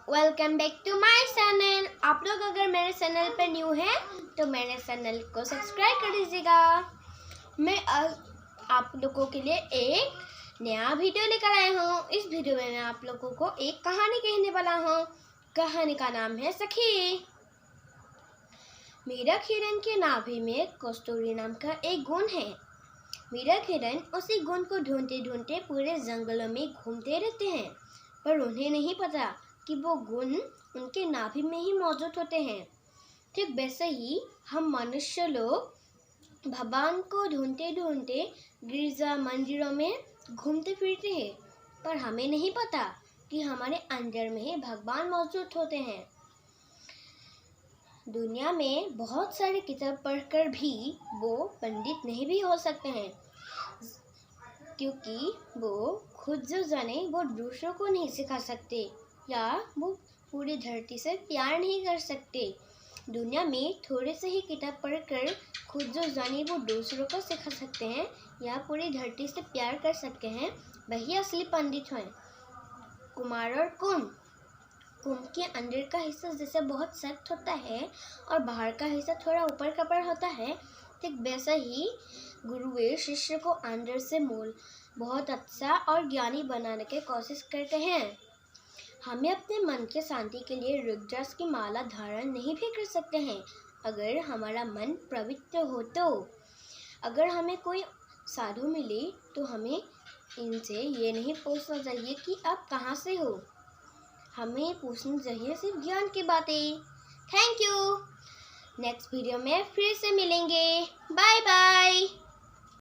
Welcome back to my channel. आप लोग अगर मेरे चैनल पर न्यू हैं तो मेरे चैनल को सब्सक्राइब कर दीजिएगा। मैं आज आप लोगों के लिए एक नया वीडियो लेकर आई हूँ। इस वीडियो में मैं आप लोगों को एक कहानी कहने वाला हूँ। कहानी का नाम है सखी। मीरा हिरन के नाभि में कस्तूरी नाम का एक गुण है। मीरा हिरन उसी गुण को ढूंढते ढूंढते पूरे जंगलों में घूमते रहते हैं, पर उन्हें नहीं पता कि वो गुण उनके नाभि में ही मौजूद होते हैं। ठीक वैसे ही हम मनुष्य लोग भगवान को ढूंढते ढूंढते गिरजा मंदिरों में घूमते फिरते हैं, पर हमें नहीं पता कि हमारे अंदर में ही भगवान मौजूद होते हैं। दुनिया में बहुत सारी किताब पढ़कर भी वो पंडित नहीं भी हो सकते हैं, क्योंकि वो खुद जो जाने वो दूसरों को नहीं सिखा सकते, या वो पूरी धरती से प्यार नहीं कर सकते। दुनिया में थोड़े से ही किताब पढ़कर खुद जो जाने वो दूसरों को सिखा सकते हैं या पूरी धरती से प्यार कर सकते हैं, वही असली पंडित हैं। कुमार और कुंभ के अंदर का हिस्सा जैसे बहुत सख्त होता है और बाहर का हिस्सा थोड़ा ऊपर कपड़ होता है, ठीक वैसा ही गुरुवे शिष्य को अंदर से मूल बहुत अच्छा और ज्ञानी बनाने की कोशिश करते हैं। हमें अपने मन के शांति के लिए रुद्राक्ष की माला धारण नहीं भी कर सकते हैं अगर हमारा मन पवित्र हो। तो अगर हमें कोई साधु मिले तो हमें इनसे ये नहीं पूछना चाहिए कि आप कहाँ से हो, हमें पूछना चाहिए सिर्फ ज्ञान की बातें। Thank you. नेक्स्ट वीडियो में फिर से मिलेंगे। Bye bye.